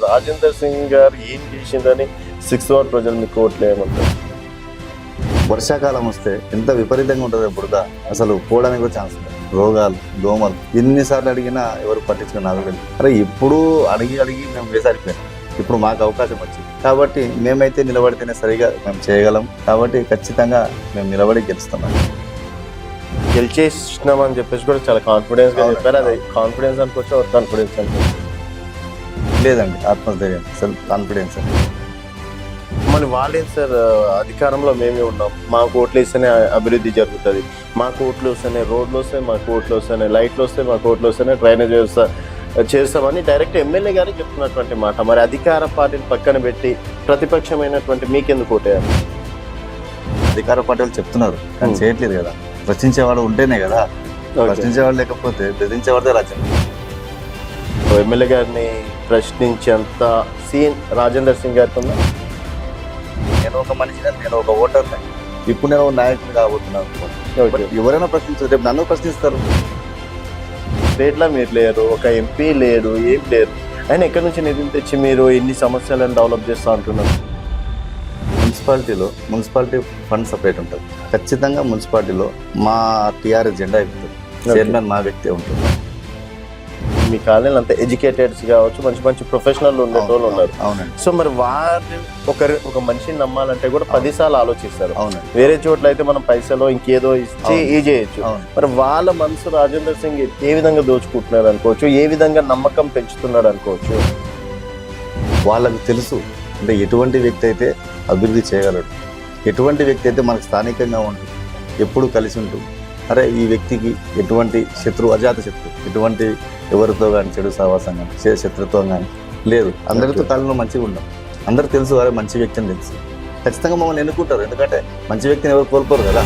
రాజేందర్ సింగ్ గారు ఏం చేసిందని 6th వార్డ్ ప్రజలు మీకు ఓట్లు వేయమంటారు? వర్షాకాలం వస్తే ఎంత విపరీతంగా ఉంటుంది బురద, అసలు పోవడానికి కూడా ఛాన్స్ ఉంటుంది. రోగాలు, దోమలు ఎన్నిసార్లు అడిగినా ఎవరు పట్టించుకుని నాకు అరే ఇప్పుడు అడిగి మేము వేసారిపోయాం. ఇప్పుడు మాకు అవకాశం వచ్చింది కాబట్టి మేమైతే నిలబడితేనే సరిగా మేము చేయగలం. కాబట్టి ఖచ్చితంగా మేము నిలబడి గెలుస్తున్నాం. గెలిచేసినామని చెప్పేసి కూడా చాలా కాన్ఫిడెన్స్ గా చెప్పారు. అది కాన్ఫిడెన్స్ అనుకోవచ్చు, ఓవర్ కాన్ఫిడెన్స్ అనుకోవచ్చు? లేదండి, ఆత్మధైర్యం, సెల్ఫ్ కాన్ఫిడెన్స్. మళ్ళీ వాళ్ళేం సార్, అధికారంలో మేమే ఉన్నాం, మాకు ఓట్లు వేస్తేనే అభివృద్ధి జరుగుతుంది, మాకు ఓట్లు వస్తేనే రోడ్లు వస్తాయి, మాకు ఓట్లు వస్తేనే లైట్లు వస్తాయి, మాకు ఓట్లు వస్తేనే డ్రైనేజ్ వ్యవస్థ చేస్తామని డైరెక్ట్ ఎమ్మెల్యే గారే చెప్తున్నటువంటి మాట. మరి అధికార పార్టీని పక్కన పెట్టి ప్రతిపక్షమైనటువంటి మీకెందుకు ఓటేయాలి? అధికార పార్టీలు చెప్తున్నారు కానీ చేయట్లేదు కదా. ప్రశ్నించేవాడు ఉంటేనే కదా. ప్రశ్నించేవాడు లేకపోతే బెదిరించేవాడితే రాజ్యం. ఎమ్మెల్యే గారిని ప్రశ్నించేంత సీన్ రాజేందర్ సింగ్ గారికి ఉందా? నేను ఒక మనిషిని, నేను ఒక ఓటర్ని, ఇప్పుడు నేను నాయకుని కాబోతున్నాను. ఎవరైనా ప్రశ్నించారు, రేపు నన్ను ప్రశ్నిస్తారు. స్టేట్లో మీరు లేరు, ఒక ఎంపీ లేరు, ఏం లేరు. ఆయన ఎక్కడి నుంచి నిధులు తెచ్చి మీరు ఇన్ని సమస్యలను డెవలప్ చేస్తూ అంటున్నారు? మున్సిపాలిటీ ఫండ్ సపరేట్ ఉంటుంది. ఖచ్చితంగా మున్సిపాలిటీలో మా టీఆర్ఎస్ జెండా ఎక్కుతుంది. చైర్మన్ మా వ్యక్తి ఉంటుంది. మీ కాలనీలో అంతా ఎడ్యుకేటెడ్స్ కావచ్చు, మంచి మంచి ప్రొఫెషనల్ ఉండేటోళ్ళు ఉన్నారు. అవునండి. సో మరి వారిని ఒక మనిషిని నమ్మాలంటే కూడా 10 సార్లు ఆలోచిస్తారు. అవునండి. వేరే చోట్ల అయితే మనం పైసలు ఇంకేదో ఇచ్చి ఏ చేయొచ్చు. మరి వాళ్ళ మనసు రాజేందర్ సింగ్ ఏ విధంగా దోచుకుంటున్నారు అనుకోవచ్చు, ఏ విధంగా నమ్మకం పెంచుతున్నాడు అనుకోవచ్చు? వాళ్ళకు తెలుసు అంటే ఎటువంటి వ్యక్తి అయితే అభివృద్ధి చేయగలడు, ఎటువంటి వ్యక్తి అయితే మనకు స్థానికంగా ఉంటుంది, ఎప్పుడు కలిసి ఉంటుంది. అరే ఈ వ్యక్తికి ఎటువంటి అజాత శత్రు, ఎటువంటి ఎవరితో కానీ చెడు సహవాసం కానీ శత్రుత్వం కానీ లేదు. అందరితో కాలంలో మంచిగా ఉంటాం. అందరూ తెలుసు, అరే మంచి వ్యక్తి అని తెలుసు. ఖచ్చితంగా మమ్మల్ని ఎన్నుకుంటారు. ఎందుకంటే మంచి వ్యక్తిని ఎవరు కోల్పోరు కదా.